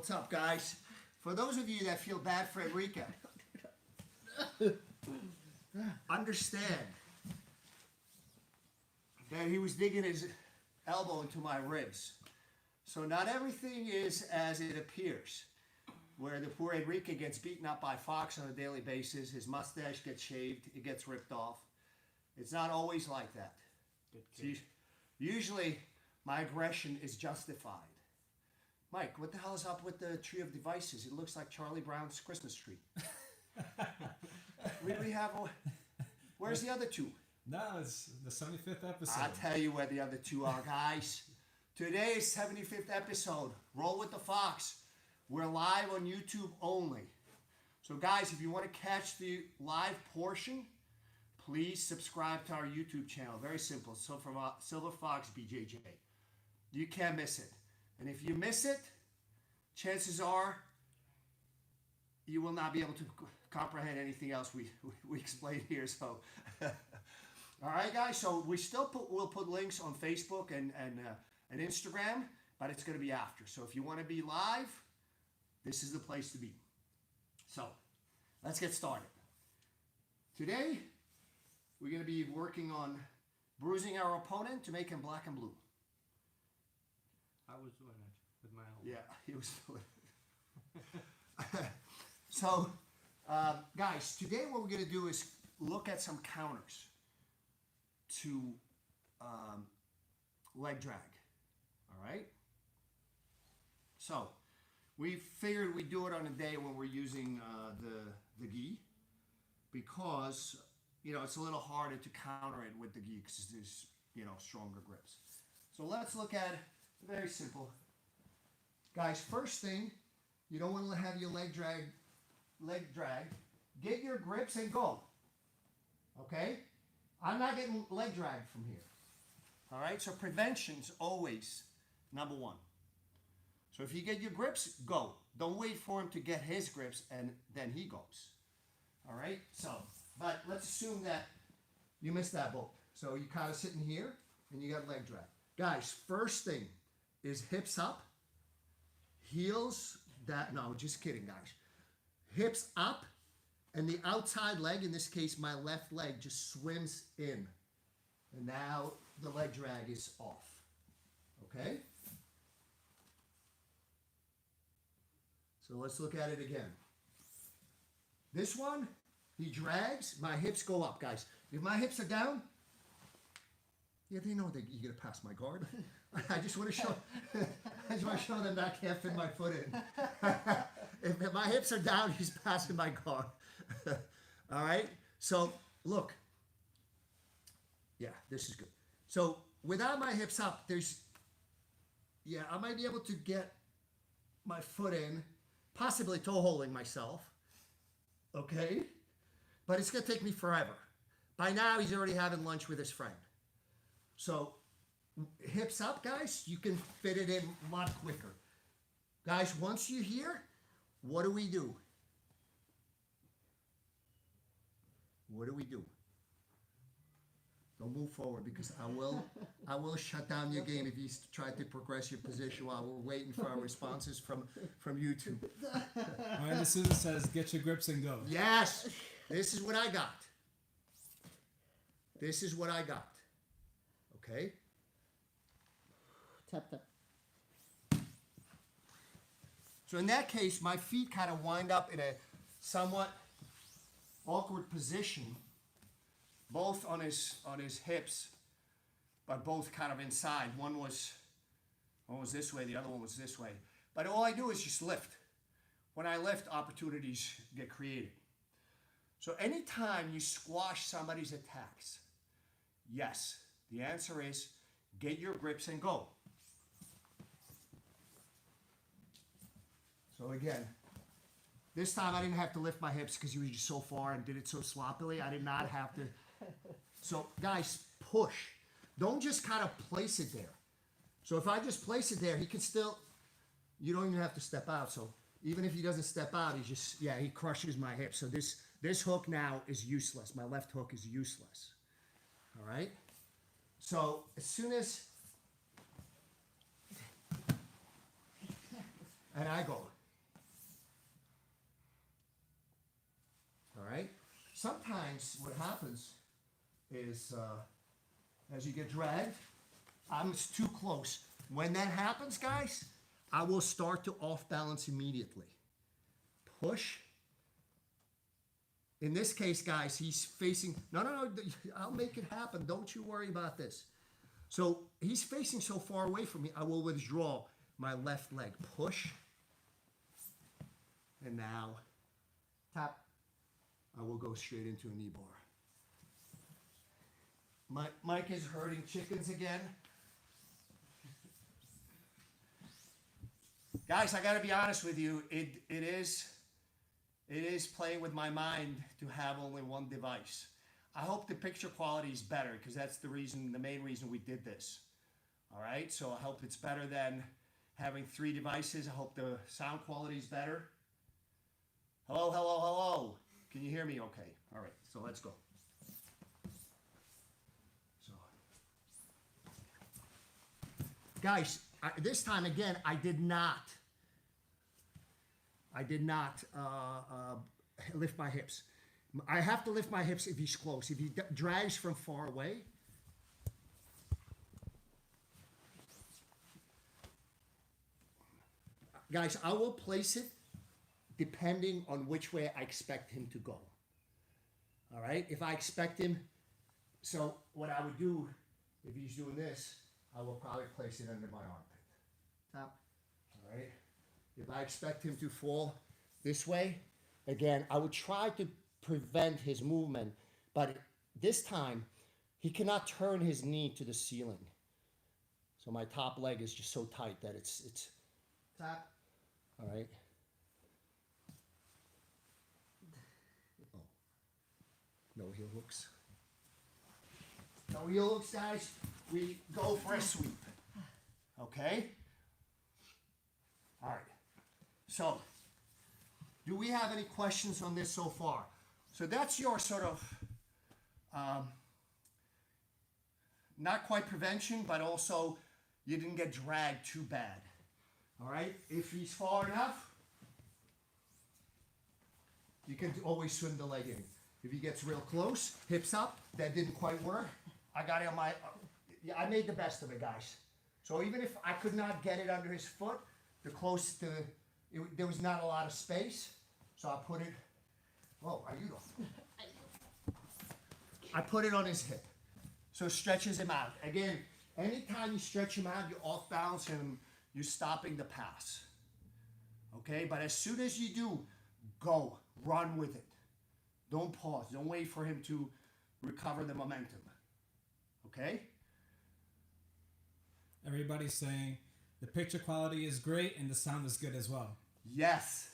What's up, guys? For those of you that feel bad for Enrique, understand that he was digging his elbow into my ribs. So not everything is as it appears. Where the poor Enrique gets beaten up by Fox on a daily basis, his mustache gets shaved, it gets ripped off. It's not always like that. Usually, my aggression is justified. Mike, what the hell is up with the tree of devices? It looks like Charlie Brown's Christmas tree. We have where's the other two? No, it's the 75th episode. I'll tell you where the other two are, guys. Today's 75th episode, Roll with the Fox. We're live on YouTube only. So guys, if you want to catch the live portion, please subscribe to our YouTube channel. Very simple, Silver Fox BJJ. You can't miss it. And if you miss it, chances are you will not be able to comprehend anything else we explain here. So, all right, guys. So we we'll put links on Facebook and Instagram, but it's going to be after. So if you want to be live, this is the place to be. So let's get started. Today we're going to be working on bruising our opponent to make him black and blue. I was doing it with my elbow. Yeah, he was doing it. So, guys, today what we're going to do is look at some counters to leg drag. All right? So, we figured we'd do it on a day when we're using the gi because, you know, it's a little harder to counter it with the gi because there's, you know, stronger grips. So let's look at very simple. Guys, first thing, you don't want to have your leg drag. Get your grips and go. Okay? I'm not getting leg drag from here. All right? So prevention's always number one. So if you get your grips, go. Don't wait for him to get his grips and then he goes. All right? So, but let's assume that you missed that bolt. So you're kind of sitting here and you got leg drag. Guys, first thing is hips up, heels no, just kidding, guys. Hips up, and the outside leg, in this case, my left leg, just swims in. And now the leg drag is off. Okay? So let's look at it again. This one, he drags, my hips go up, guys. If my hips are down, yeah, they know that you're gonna pass my guard. I just want to show them that I can't fit my foot in. If my hips are down, he's passing my guard. All right. So look. Yeah, this is good. So without my hips up, I might be able to get my foot in, possibly toe holding myself. Okay, but it's gonna take me forever. By now, he's already having lunch with his friend. So, hips up, guys, you can fit it in a lot quicker. Guys, once you're here, what do we do? What do we do? Don't move forward because I will shut down your game if you try to progress your position while we're waiting for our responses from YouTube. All right, Susan says, get your grips and go. Yes, this is what I got. This is what I got. Okay? Tap, tap. So in that case, my feet kind of wind up in a somewhat awkward position, both on his hips, but both kind of inside. One was this way, the other one was this way. But all I do is just lift. When I lift, opportunities get created. So anytime you squash somebody's attacks, yes, the answer is get your grips and go. So again, this time I didn't have to lift my hips because you were just so far and did it so sloppily. I did not have to. So guys, push. Don't just kind of place it there. So if I just place it there, he can still, you don't even have to step out. So even if he doesn't step out, he crushes my hip. So this hook now is useless. My left hook is useless. All right? So as soon as and I go. All right? Sometimes what happens is as you get dragged, I'm too close. When that happens, guys, I will start to off balance immediately. Push. In this case, guys, he's facing, no, I'll make it happen. Don't you worry about this. So he's facing so far away from me, I will withdraw my left leg. Push. And now, tap. I will go straight into a knee bar. Mike is herding chickens again. Guys, I got to be honest with you. It is playing with my mind to have only one device. I hope the picture quality is better because that's the main reason we did this. All right, so I hope it's better than having 3 devices. I hope the sound quality is better. Hello, hello, hello. Can you hear me okay? All right, so let's go. So, guys, this time again, I did not lift my hips. I have to lift my hips if he's close. If he drags from far away, guys, I will place it depending on which way I expect him to go. All right? If I expect him, so what I would do, if he's doing this, I will probably place it under my armpit. Tap. All right? If I expect him to fall this way, again, I would try to prevent his movement, but this time, he cannot turn his knee to the ceiling. So my top leg is just so tight that it's tap. All right? No heel hooks. No heel hooks, guys. We go for a sweep. Okay? All right. So, do we have any questions on this so far? So that's your sort of, not quite prevention, but also you didn't get dragged too bad. All right? If he's far enough, you can always swim the leg in. If he gets real close, hips up, that didn't quite work. I got it on my, I made the best of it, guys. So even if I could not get it under his foot, there was not a lot of space. So I put it, I put it on his hip. So it stretches him out. Again, anytime you stretch him out, you off balance him, you're stopping the pass. Okay, but as soon as you do, go, run with it. Don't pause. Don't wait for him to recover the momentum. Okay? Everybody's saying the picture quality is great and the sound is good as well. Yes.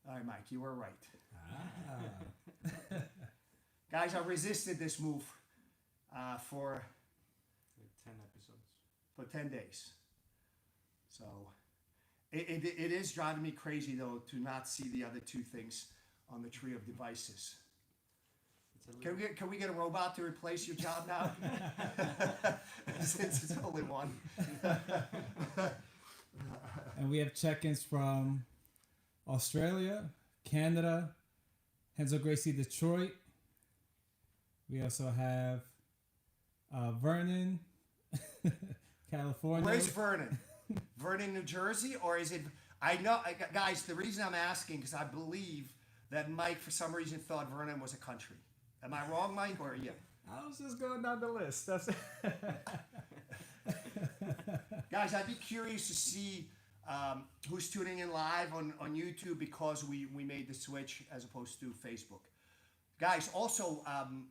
All right, Mike, you were right. Guys, I resisted this move for 10 episodes. For 10 days. So it is driving me crazy, though, to not see the other 2 things on the tree of devices. Can we get a robot to replace your job now? Since it's only one. And we have check-ins from Australia, Canada, Renzo Gracie Detroit. We also have Vernon, California. Where's Vernon? Vernon, New Jersey? Or is it... I know... Guys, the reason I'm asking, because I believe that Mike, for some reason, thought Vernon was a country. Am I wrong, Mike, or yeah? I was just going down the list. That's Guys, I'd be curious to see who's tuning in live on YouTube because we made the switch as opposed to Facebook. Guys, also,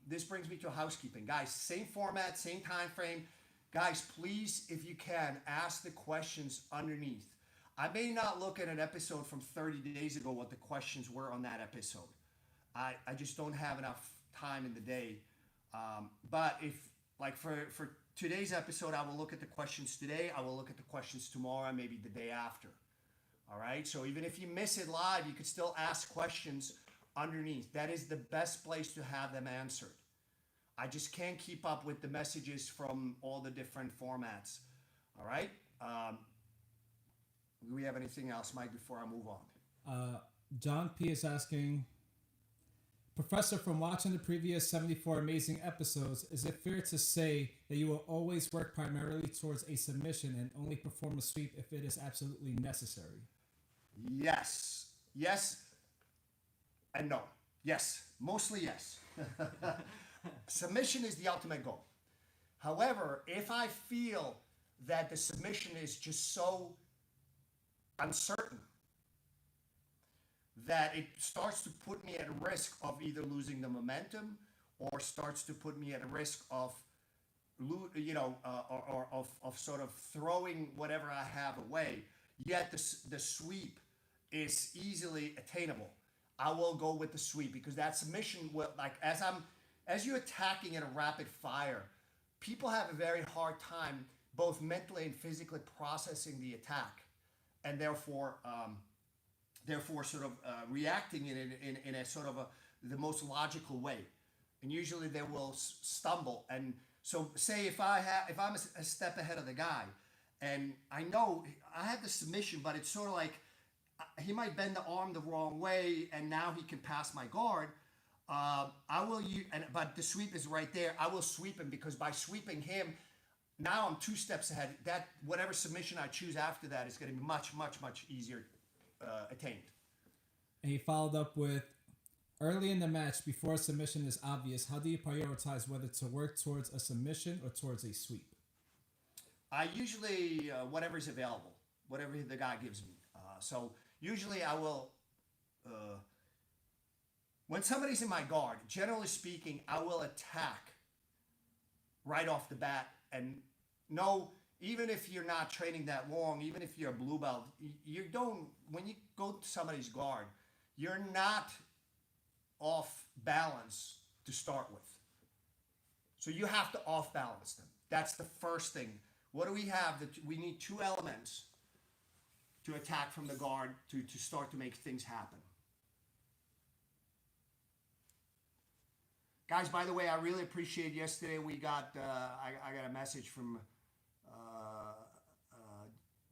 this brings me to housekeeping. Guys, same format, same time frame. Guys, please, if you can, ask the questions underneath. I may not look at an episode from 30 days ago what the questions were on that episode. I just don't have enough time in the day. But if, like for today's episode, I will look at the questions today. I will look at the questions tomorrow and maybe the day after. All right? So even if you miss it live, you could still ask questions underneath. That is the best place to have them answered. I just can't keep up with the messages from all the different formats. All right? Do we have anything else, Mike, before I move on? John P is asking, Professor, from watching the previous 74 amazing episodes, is it fair to say that you will always work primarily towards a submission and only perform a sweep if it is absolutely necessary? Yes. Yes and no. Yes. Mostly yes. Submission is the ultimate goal. However, if I feel that the submission is just so uncertain that it starts to put me at risk of either losing the momentum or starts to put me at risk of, of sort of throwing whatever I have away, yet the sweep is easily attainable, I will go with the sweep, because that submission will, like, as you're attacking at a rapid fire, people have a very hard time both mentally and physically processing the attack, and therefore sort of reacting in a sort of the most logical way, and usually they will stumble. And so, say if I'm a step ahead of the guy, and I know I have the submission, but it's sort of like he might bend the arm the wrong way, and now he can pass my guard. I will use, but the sweep is right there. I will sweep him, because by sweeping him, now I'm 2 steps ahead. That whatever submission I choose after that is going to be much, much, much easier attained. And he followed up with, early in the match, before a submission is obvious, how do you prioritize whether to work towards a submission or towards a sweep? I usually, whatever is available, whatever the guy gives me. So usually I will, when somebody's in my guard, generally speaking, I will attack right off the bat. And no, even if you're not training that long, even if you're a blue belt, when you go to somebody's guard, you're not off balance to start with. So you have to off balance them. That's the first thing. What do we have? We need 2 elements to attack from the guard to start to make things happen. Guys, by the way, I really appreciate yesterday. We got, I got a message from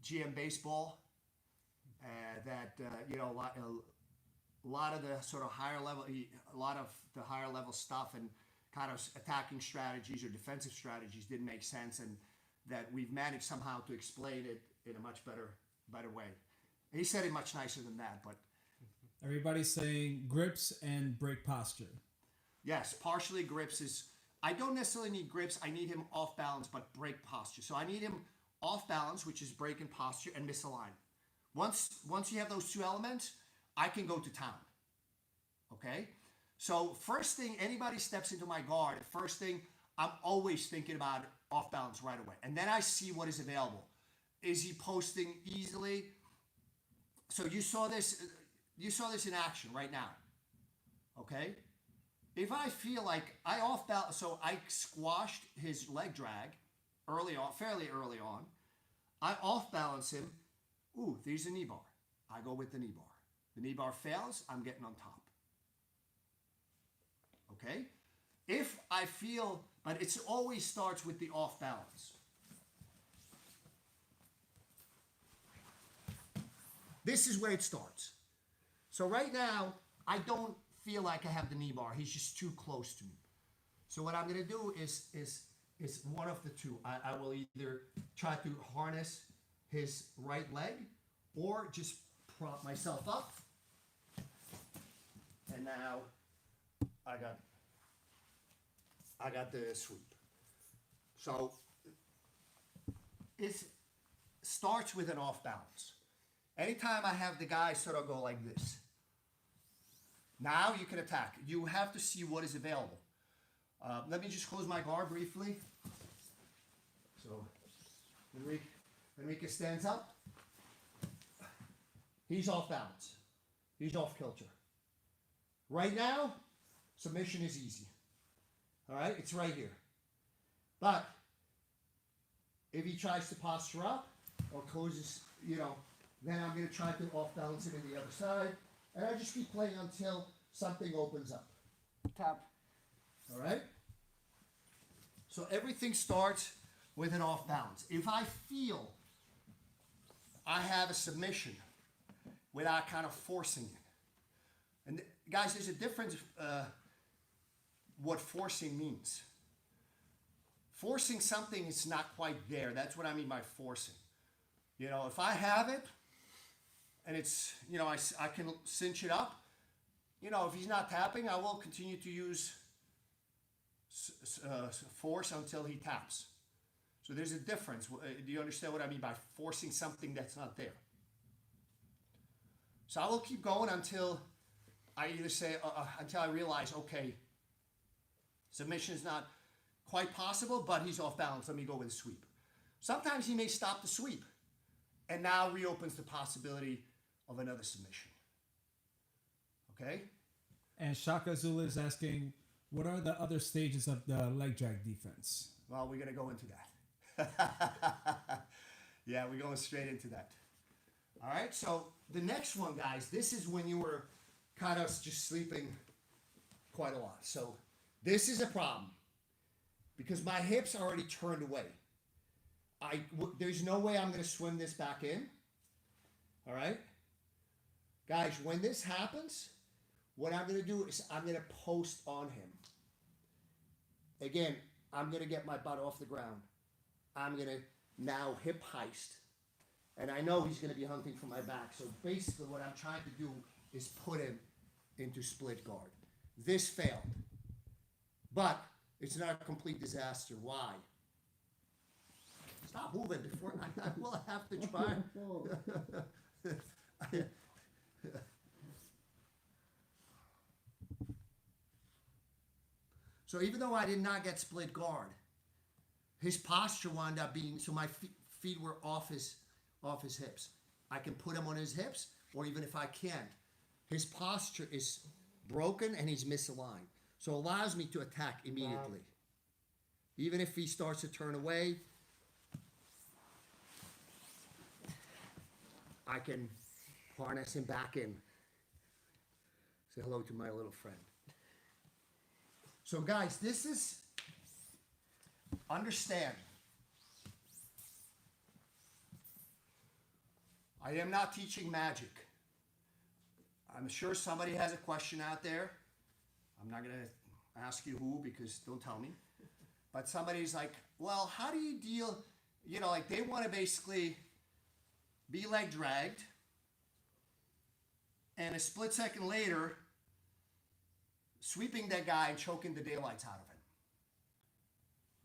GM Baseball that, a lot of the sort of higher level, a lot of the higher level stuff and kind of attacking strategies or defensive strategies didn't make sense, and that we've managed somehow to explain it in a much better way. He said it much nicer than that, but everybody's saying grips and break posture. Yes, partially grips is, I don't necessarily need grips. I need him off balance, but break posture. So I need him off balance, which is break in posture, and misaligned. Once you have those 2 elements, I can go to town. Okay? So first thing, anybody steps into my guard, first thing, I'm always thinking about off balance right away. And then I see what is available. Is he posting easily? So you saw this in action right now. Okay? If I feel like I off balance, so I squashed his leg drag fairly early on. I off balance him. Ooh, there's a knee bar. I go with the knee bar. The knee bar fails, I'm getting on top. Okay? If I feel, but it always starts with the off balance. This is where it starts. So right now, I don't feel like I have the knee bar. He's just too close to me. So what I'm going to do is one of the 2. I will either try to harness his right leg or just prop myself up. And now I got the sweep. So it starts with an off balance. Anytime I have the guy sort of go like this, now you can attack. You have to see what is available. Let me just close my guard briefly. So Enrique stands up. He's off balance. He's off kilter. Right now, submission is easy. All right, it's right here. But if he tries to posture up or closes, then I'm going to try to off balance him in the other side. And I just keep playing until something opens up. Tap. All right? So everything starts with an off balance. If I feel I have a submission without kind of forcing it. And guys, there's a difference what forcing means. Forcing something is not quite there. That's what I mean by forcing. You know, if I have it and it's, you know, I can cinch it up, you know, if he's not tapping, I will continue to use force until he taps. So there's a difference. Do you understand what I mean by forcing something that's not there? So I will keep going until I either say, until I realize, okay, submission is not quite possible, but he's off balance. Let me go with a sweep. Sometimes he may stop the sweep and now reopens the possibility of another submission. Okay? And Shaka Zula is asking, what are the other stages of the leg drag defense? Well, we're going to go into that. Yeah, we're going straight into that. All right, so the next one, guys, this is when you were kind of just sleeping quite a lot. So this is a problem because my hips are already turned away. There's no way I'm going to swim this back in. All right? Guys, when this happens, what I'm going to do is I'm going to post on him. Again, I'm going to get my butt off the ground. I'm going to now hip heist. And I know he's going to be hunting for my back. So basically what I'm trying to do is put him into split guard. This failed. But it's not a complete disaster. Why? Stop moving before I will have to try. So even though I did not get split guard, his posture wound up being, so my feet were off his hips. I can put him on his hips, or even if I can't, his posture is broken and he's misaligned. So it allows me to attack immediately. Even if he starts to turn away, I can harness him back in. Say hello to my little friend. So guys, this is, understand, I am not teaching magic. I'm sure somebody has a question out there. I'm not going to ask you who because don't tell me. But somebody's like, well, how do you deal, you know, like they want to basically be leg dragged and a split second later sweeping that guy and choking the daylights out of him.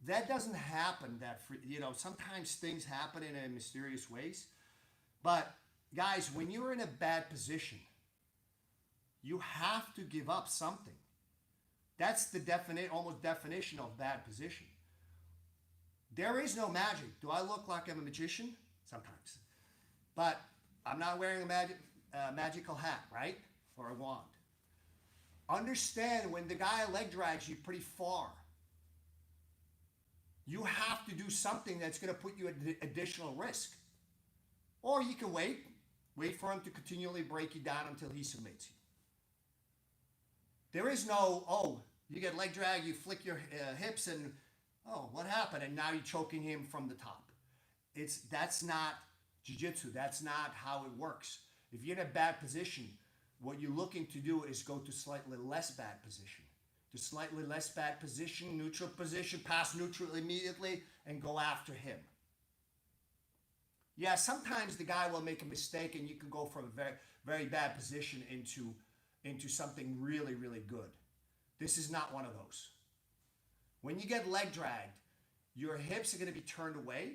That doesn't happen you know, sometimes things happen in mysterious ways. But guys, when you're in a bad position, you have to give up something. That's the almost definition of bad position. There is no magic. Do I look like I'm a magician? Sometimes. But I'm not wearing a magical hat, right? Or a wand. Understand when the guy leg drags you pretty far, you have to do something that's going to put you at additional risk. Or you can wait for him to continually break you down until he submits you. There is no, oh, you get leg drag, you flick your hips and, oh, what happened? And now you're choking him from the top. That's not jiu-jitsu. That's not how it works. If you're in a bad position, what you're looking to do is go to slightly less bad position. To slightly less bad position, neutral position, pass neutral immediately, and go after him. Yeah, sometimes the guy will make a mistake and you can go from a very, very bad position into something really, really good. This is not one of those. When you get leg dragged, your hips are going to be turned away.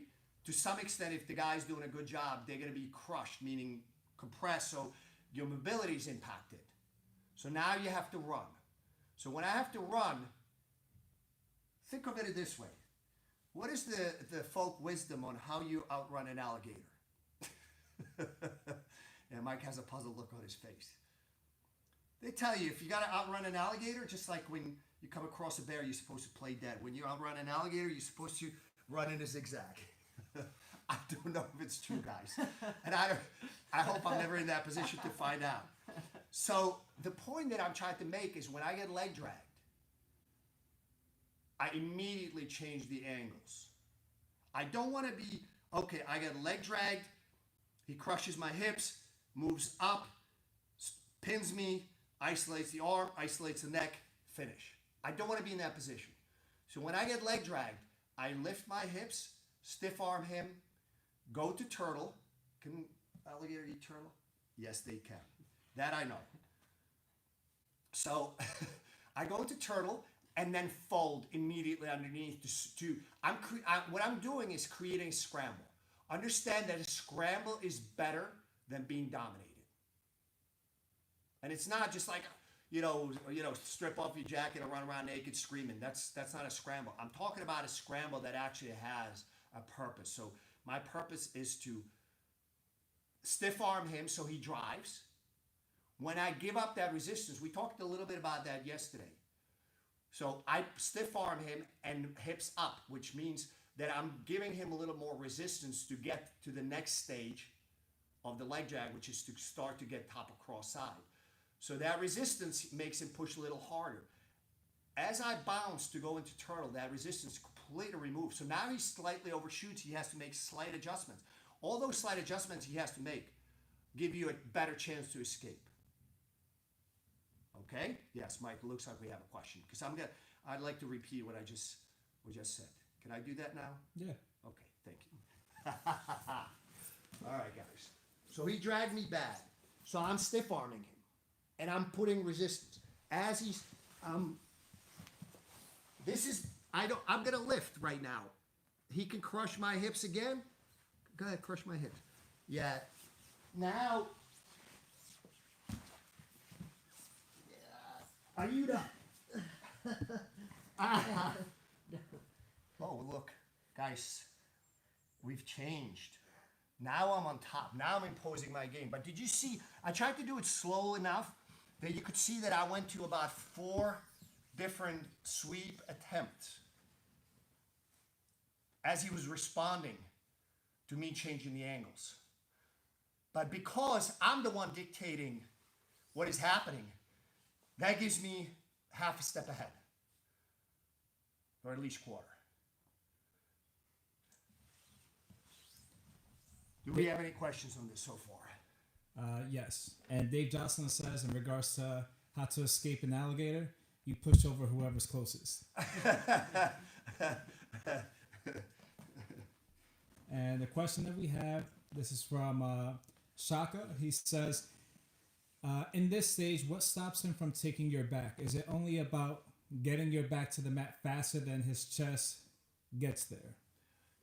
To some extent, if the guy's doing a good job, they're going to be crushed, meaning compressed, so your mobility is impacted. So now you have to run. So when I have to run, think of it this way. What is the folk wisdom on how you outrun an alligator? Yeah, Mike has a puzzled look on his face. They tell you if you got to outrun an alligator, just like when you come across a bear, you're supposed to play dead. When you outrun an alligator, you're supposed to run in a zigzag. I don't know if it's true, guys. And I hope I'm never in that position to find out. So the point that I'm trying to make is when I get leg dragged, I immediately change the angles. I don't want to be, okay, I get leg dragged, He crushes my hips, moves up, pins me, isolates the arm, isolates the neck, finish. I don't want to be in that position. So when I get leg dragged, I lift my hips, stiff arm him, go to turtle. Can alligator eat turtle? Yes, they can. That I know. So I go to turtle and then fold immediately underneath. What I'm doing is creating a scramble. Understand that a scramble is better than being dominated. And it's not just like, strip off your jacket and run around naked screaming. That's not a scramble. I'm talking about a scramble that actually has a purpose. So my purpose is to stiff arm him so he drives. When I give up that resistance, we talked a little bit about that yesterday. So I stiff arm him and hips up, which means that I'm giving him a little more resistance to get to the next stage of the leg drag, which is to start to get top of cross side. So that resistance makes him push a little harder. As I bounce to go into turtle, that resistance is completely removed. So now he slightly overshoots. He has to make slight adjustments. All those slight adjustments he has to make give you a better chance to escape. Okay? Yes, Mike, it looks like we have a question. Because I'd like to repeat what I just said. Can I do that now? Yeah. Okay, thank you. All right, guys. So he dragged me bad. So I'm stiff arming him. And I'm putting resistance. As he's I'm gonna lift right now. He can crush my hips again. Go ahead, crush my hips. Yeah. Now are you the Oh, look, guys, we've changed. Now I'm on top. Now I'm imposing my game. But did you see, I tried to do it slow enough that you could see that I went to about 4 different sweep attempts as he was responding to me changing the angles. But because I'm the one dictating what is happening, that gives me half a step ahead, or at least quarter. Do we have any questions on this so far? Yes. And Dave Jocelyn says, in regards to how to escape an alligator, you push over whoever's closest. And the question that we have, this is from Shaka. He says, in this stage, what stops him from taking your back? Is it only about getting your back to the mat faster than his chest gets there?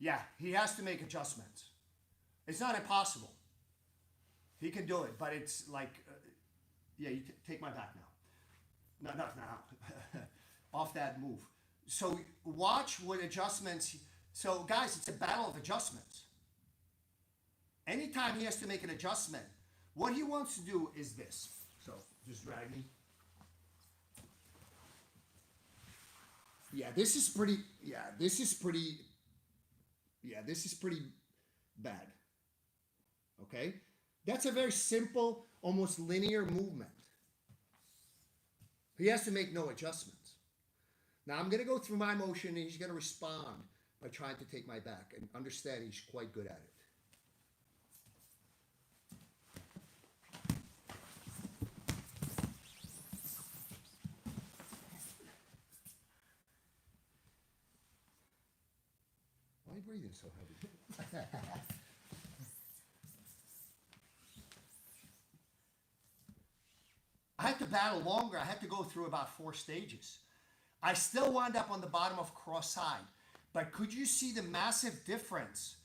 Yeah, he has to make adjustments. It's not impossible. He can do it, but it's like, you take my back now. No, not now. Off that move. So watch what adjustments. So guys, it's a battle of adjustments. Anytime he has to make an adjustment, what he wants to do is this. So just drag me. This is pretty bad. Okay? That's a very simple, almost linear movement. He has to make no adjustments. Now I'm going to go through my motion and he's going to respond by trying to take my back, and understand he's quite good at it. Why are you breathing so heavy? I had to battle longer. I had to go through about 4 stages. I still wound up on the bottom of cross side. But could you see the massive difference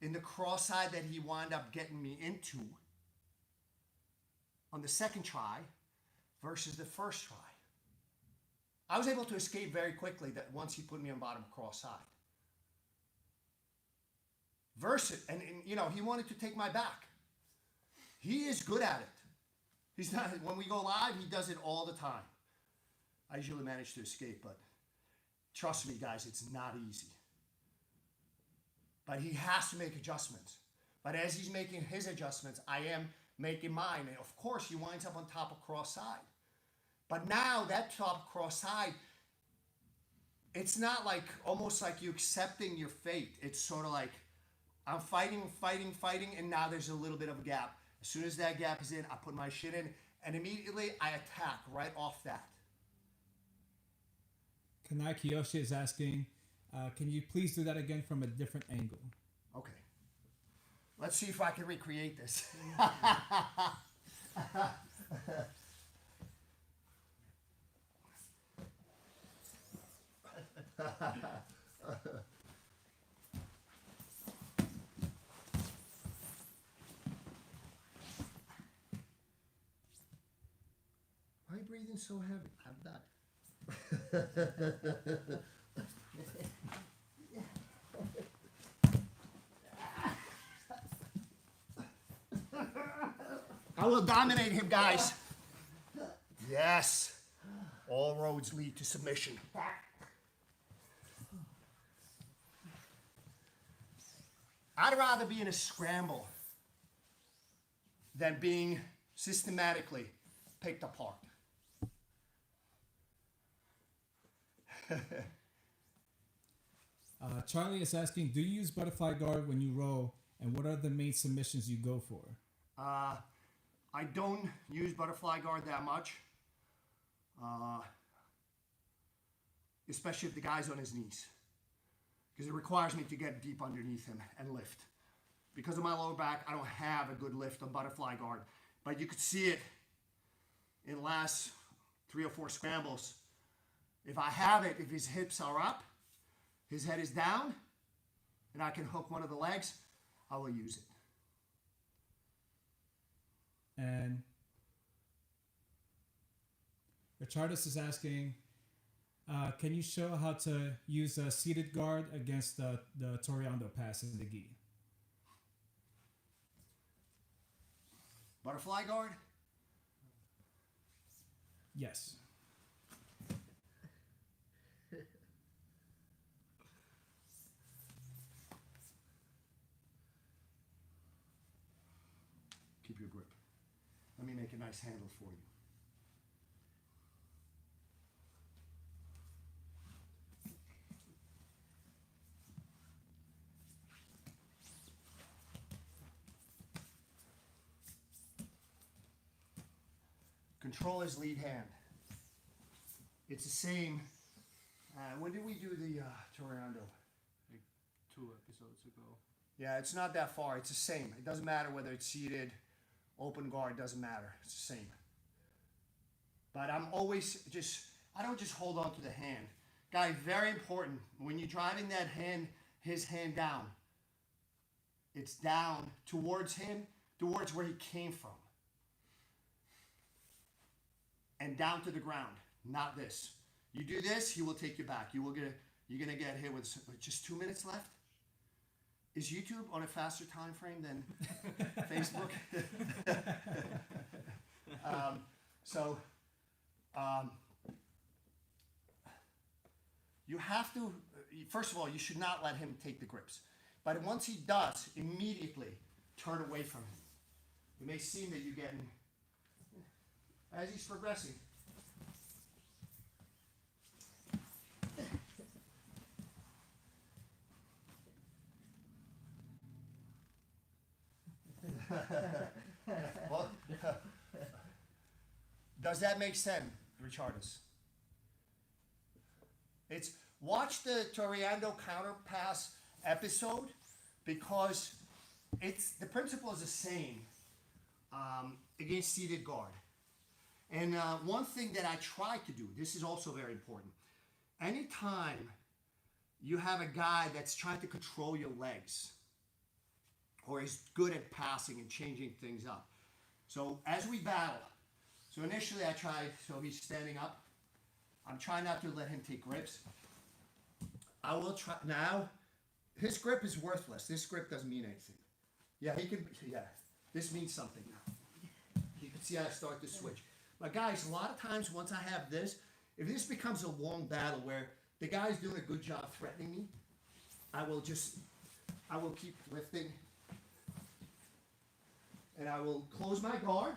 in the cross side that he wound up getting me into on the second try versus the first try? I was able to escape very quickly that once he put me on bottom of cross side. Versus, and he wanted to take my back. He is good at it. He's not, when we go live, he does it all the time. I usually manage to escape, but trust me, guys, it's not easy. But he has to make adjustments. But as he's making his adjustments, I am making mine. And of course, he winds up on top of cross side. But now that top cross side, it's not like, almost like you accepting your fate. It's sort of like, I'm fighting, and now there's a little bit of a gap. As soon as that gap is in, I put my shin in, and immediately I attack right off that. Kanai Kiyoshi is asking, can you please do that again from a different angle? Okay. Let's see if I can recreate this. Why are you breathing so heavy? I'm done. I will dominate him, guys. Yes. All roads lead to submission. I'd rather be in a scramble than being systematically picked apart. Charlie is asking, do you use butterfly guard when you roll, and what are the main submissions you go for? I don't use butterfly guard that much, especially if the guy's on his knees, because it requires me to get deep underneath him and lift. Because of my lower back, I don't have a good lift on butterfly guard, but you could see it in the last 3 or 4 scrambles. If I have it, if his hips are up, his head is down, and I can hook one of the legs, I will use it. And Richardus is asking, can you show how to use a seated guard against the Toreando pass in the gi? Butterfly guard? Yes. Keep your grip. Let me make a nice handle for you. Control his lead hand. It's the same. When did we do the Toreando? Like 2 episodes ago. Yeah, it's not that far. It's the same. It doesn't matter whether it's seated, open guard, doesn't matter. It's the same. But I'm always I don't just hold on to the hand. Guy, very important. When you're driving that hand, his hand down, it's down towards him, towards where he came from. And down to the ground, not this. You do this, he will take you back. You're gonna get hit with just 2 minutes left. Is YouTube on a faster time frame than Facebook? You have to, first of all, you should not let him take the grips. But once he does, immediately turn away from him. It may seem that you're getting, as he's progressing. Well, does that make sense, Richardus? It's watch the Toreando counter pass episode because the principle is the same against seated guard. And one thing that I try to do, this is also very important. Anytime you have a guy that's trying to control your legs, or is good at passing and changing things up. So as we battle, so initially I tried, so he's standing up. I'm trying not to let him take grips. I will try, now, his grip is worthless. This grip doesn't mean anything. Yeah, this means something now. You can see how I start to switch. But guys, a lot of times once I have this, if this becomes a long battle where the guy's doing a good job threatening me, I will keep lifting. And I will close my guard,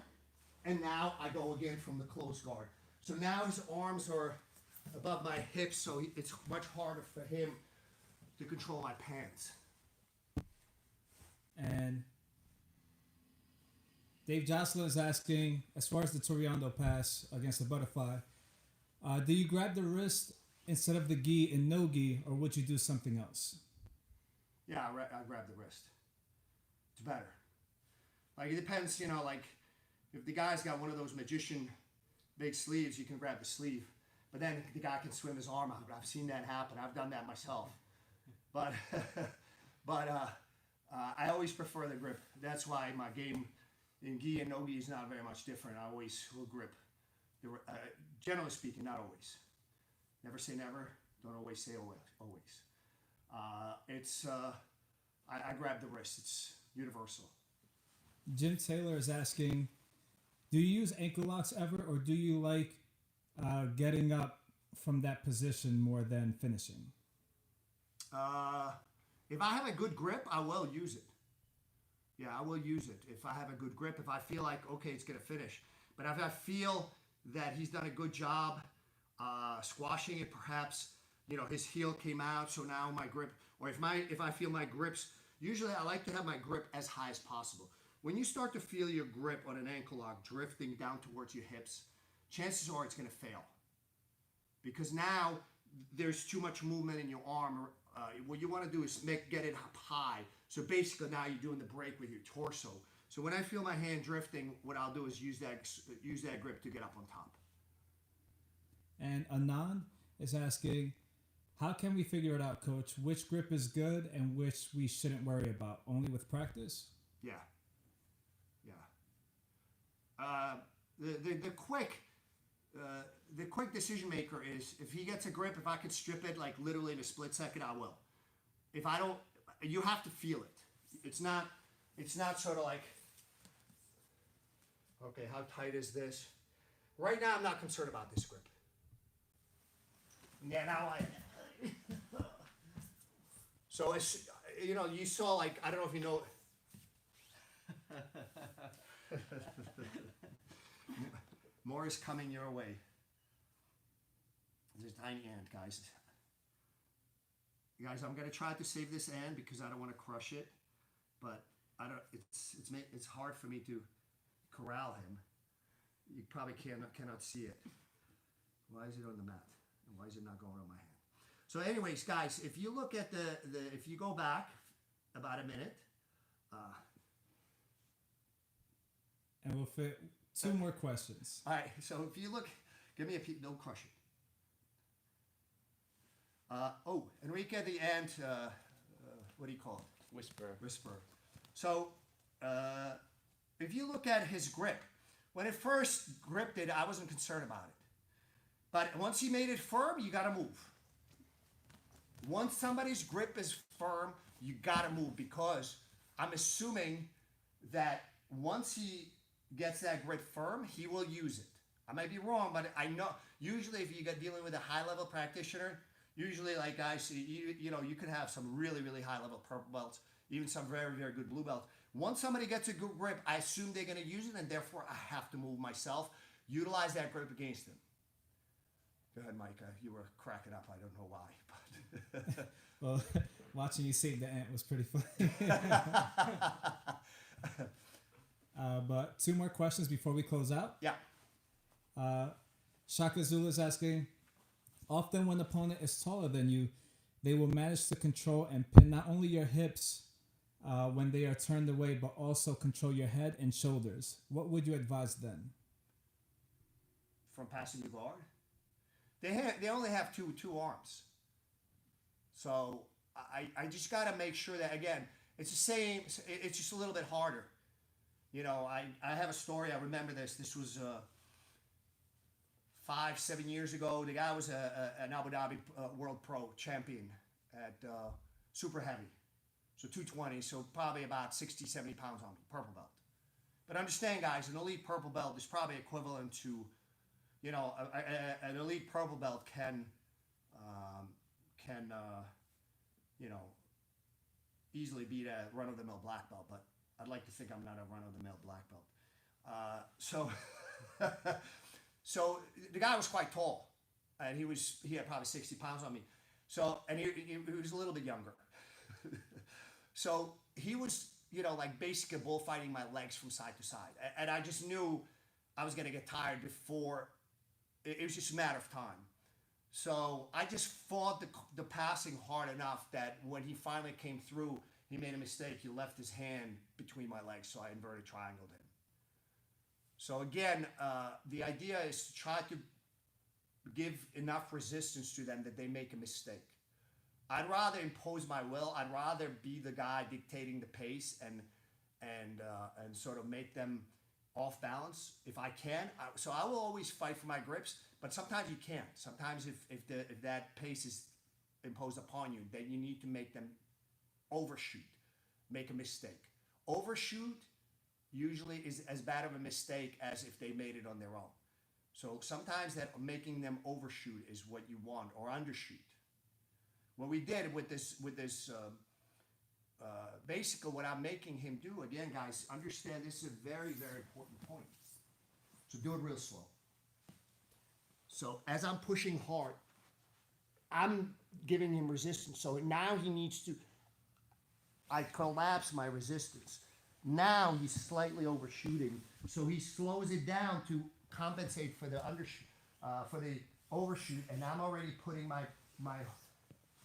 and now I go again from the closed guard. So now his arms are above my hips, so it's much harder for him to control my pants. And Dave Jocelyn is asking, as far as the Toriando pass against the butterfly, do you grab the wrist instead of the gi and no gi, or would you do something else? Yeah, I grab the wrist. It's better. Like, it depends, like, if the guy's got one of those magician big sleeves, you can grab the sleeve. But then the guy can swim his arm out. I've seen that happen. I've done that myself. But I always prefer the grip. That's why my game in gi and no gi is not very much different. I always will grip. Generally speaking, not always. Never say never. Don't always say always. I grab the wrist. It's universal. Jim Taylor is asking, do you use ankle locks ever, or do you like getting up from that position more than finishing? If I have a good grip, I will use it. Yeah, I will use it. If I have a good grip, if I feel like, okay, it's going to finish. But if I feel that he's done a good job squashing it, perhaps, his heel came out, so now my grip, or if I feel my grips, usually I like to have my grip as high as possible. When you start to feel your grip on an ankle lock drifting down towards your hips, chances are it's going to fail. Because now there's too much movement in your arm. What you want to do is get it up high. So basically now you're doing the break with your torso. So when I feel my hand drifting, what I'll do is use that grip to get up on top. And Anand is asking, how can we figure it out, Coach? Which grip is good and which we shouldn't worry about? Only with practice? Yeah. The quick decision maker is, if he gets a grip, if I could strip it like literally in a split second, I will. If I don't, you have to feel it. It's not sort of like, okay, how tight is this? Right now, I'm not concerned about this grip. Yeah, now so it's, you saw, like, I don't know if you know. More is coming your way. There's a tiny ant, guys. Guys, I'm gonna try to save this ant because I don't want to crush it, but it's hard for me to corral him. You probably cannot see it. Why is it on the mat? And why is it not going on my hand? So, anyways, guys, if you look at if you go back about a minute. And we'll fit two more questions. All right, so if you look, give me a peek, don't crush it. Enrique the Ant, what do you call it? Whisper. So, if you look at his grip, when it first gripped it, I wasn't concerned about it. But once he made it firm, you gotta move. Once somebody's grip is firm, you gotta move, because I'm assuming that once he gets that grip firm, he will use it. I might be wrong, but I know usually if you get dealing with a high-level practitioner, usually, like guys, you could have some really, really high-level purple belts, even some very, very good blue belts. Once somebody gets a good grip, I assume they're going to use it, and therefore I have to move myself, utilize that grip against them. Go ahead, Mike. You were cracking up. I don't know why. But Well, watching you save the ant was pretty funny. But two more questions before we close out. Yeah. Shaka Zulu is asking, often when the opponent is taller than you, they will manage to control and pin not only your hips when they are turned away, but also control your head and shoulders. What would you advise then? From passing the guard, they only have two arms. So I just got to make sure that, again, it's the same. It's just a little bit harder. I have a story. I remember this. This was 5-7 years ago. The guy was an Abu Dhabi World Pro champion at super heavy. So 220, so probably about 60, 70 pounds on me, purple belt. But understand, guys, an elite purple belt is probably equivalent to, an elite purple belt can easily beat a run-of-the-mill black belt, but I'd like to think I'm not a run-of-the-mill black belt. So the guy was quite tall, and he had probably 60 pounds on me. So, and he was a little bit younger. So he was like basically bullfighting my legs from side to side. And I just knew I was going to get tired before, it was just a matter of time. So I just fought the passing hard enough that when he finally came through, he made a mistake. He left his hand between my legs, so I inverted triangled him. So again, the idea is to try to give enough resistance to them that they make a mistake. I'd rather impose my will. I'd rather be the guy dictating the pace and sort of make them off balance if I can. So I will always fight for my grips, but sometimes you can't. Sometimes if that pace is imposed upon you, then you need to make them overshoot, make a mistake. Overshoot usually is as bad of a mistake as if they made it on their own. So sometimes that making them overshoot is what you want, or undershoot. What we did with this basically what I'm making him do, again, guys, understand this is a very, very important point. So do it real slow. So as I'm pushing hard, I'm giving him resistance. So now he needs to, I collapse my resistance. Now he's slightly overshooting. So he slows it down to compensate for the for the overshoot. And I'm already putting my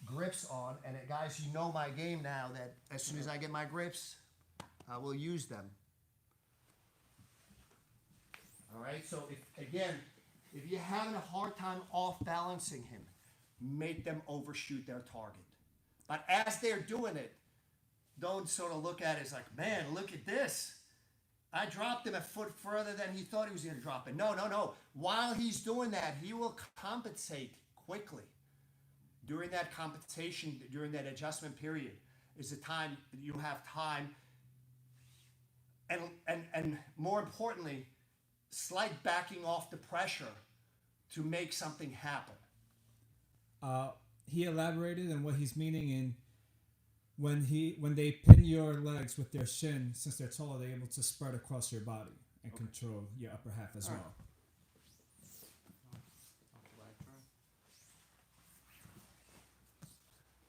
grips on. And guys, you know my game now, that as soon as I get my grips, I will use them. All right. So if you're having a hard time off balancing him, make them overshoot their target. But as they're doing it, don't sort of look at it as like, man, look at this. I dropped him a foot further than he thought he was going to drop it. No. While he's doing that, he will compensate quickly. During that compensation, during that adjustment period, is the time that you have time. And more importantly, slight backing off the pressure to make something happen. He elaborated on what he's meaning in when they pin your legs with their shin. Since they're taller, they're able to spread across your body and control your upper half as well.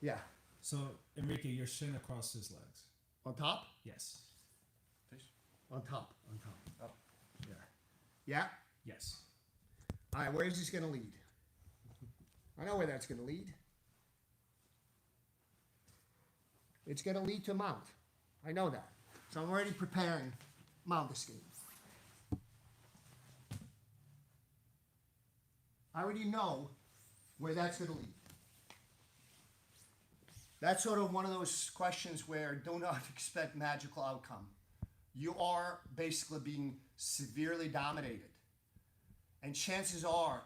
Yeah. So, Enrique, your shin across his legs. On top? Yes. On top. Oh. Yeah. Yeah? Yes. All right, where is this going to lead? I know where that's going to lead. It's going to lead to mount. I know that. So I'm already preparing mount escape. I already know where that's going to lead. That's sort of one of those questions where do not expect magical outcome. You are basically being severely dominated. And chances are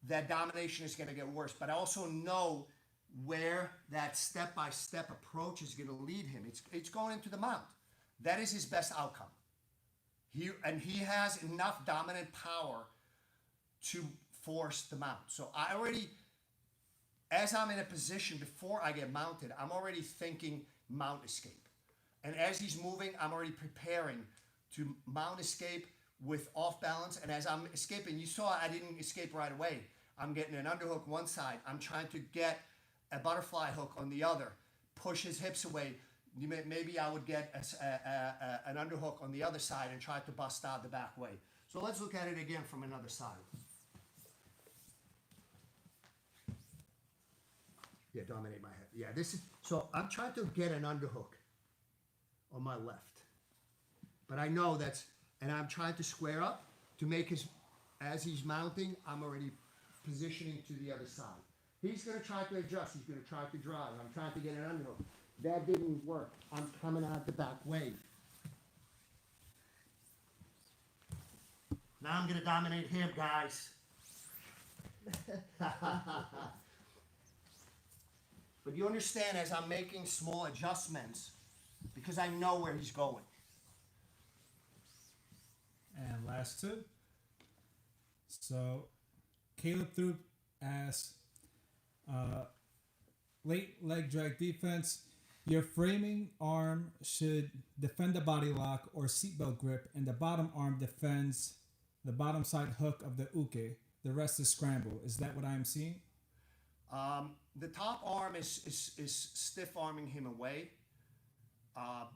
that domination is going to get worse. But I also know where that step-by-step approach is going to lead him. It's going into the mount. That is his best outcome. He has enough dominant power to force the mount. So I already, as I'm in a position before I get mounted, I'm already thinking mount escape. And as he's moving, I'm already preparing to mount escape with off balance. And as I'm escaping, you saw I didn't escape right away. I'm getting an underhook one side. I'm trying to get a butterfly hook on the other, push his hips away. Maybe I would get an underhook on the other side and try to bust out the back way. So let's look at it again from another side. Yeah, dominate my head. Yeah, this is, so I'm trying to get an underhook on my left. But I know and I'm trying to square up to make as he's mounting, I'm already positioning to the other side. He's going to try to adjust. He's going to try to drive. I'm trying to get an underhook. That didn't work. I'm coming out the back way. Now I'm going to dominate him, guys. But you understand, as I'm making small adjustments, because I know where he's going. And last two. So, Caleb Throop asks, late leg drag defense, your framing arm should defend the body lock or seatbelt grip, and the bottom arm defends the bottom side hook of the uke. The rest is scramble. Is that what I'm seeing? The top arm is stiff arming him away.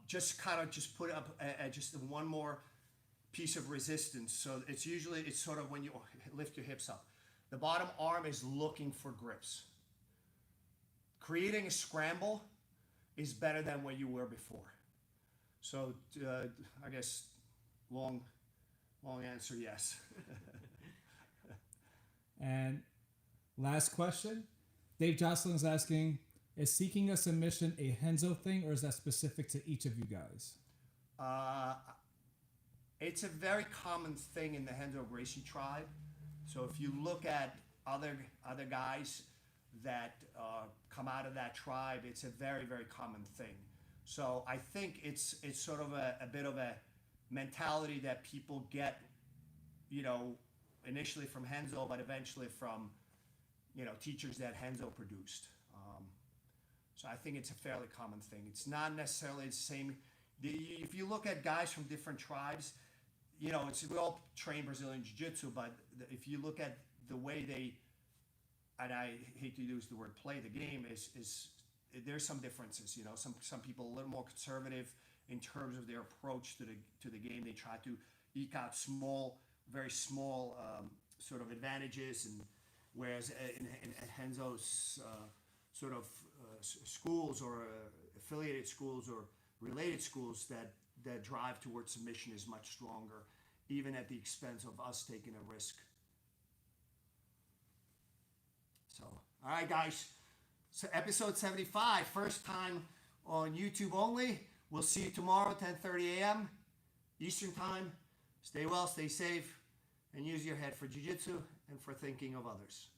just kind of just put up just one more piece of resistance. So it's sort of when you lift your hips up. The bottom arm is looking for grips. Creating a scramble is better than where you were before. So I guess long answer, yes. And last question, Dave Jocelyn's asking, is seeking a submission a Renzo thing, or is that specific to each of you guys? It's a very common thing in the Renzo Gracie tribe. So if you look at other guys that come out of that tribe, it's a very, very common thing. So I think it's sort of a bit of a mentality that people get, initially from Renzo, but eventually from, teachers that Renzo produced. So I think it's a fairly common thing. It's not necessarily the same. If you look at guys from different tribes, we all train Brazilian Jiu-Jitsu, but if you look at the way they, and I hate to use the word play the game, is there's some differences. Some people a little more conservative in terms of their approach to the game. They try to eke out very small sort of advantages, and whereas in Renzo's sort of schools or affiliated schools or related schools, that drive towards submission is much stronger, even at the expense of us taking a risk. So, all right, guys. So episode 75, first time on YouTube only. We'll see you tomorrow, 10:30 a.m. Eastern Time. Stay well, stay safe, and use your head for jiu-jitsu and for thinking of others.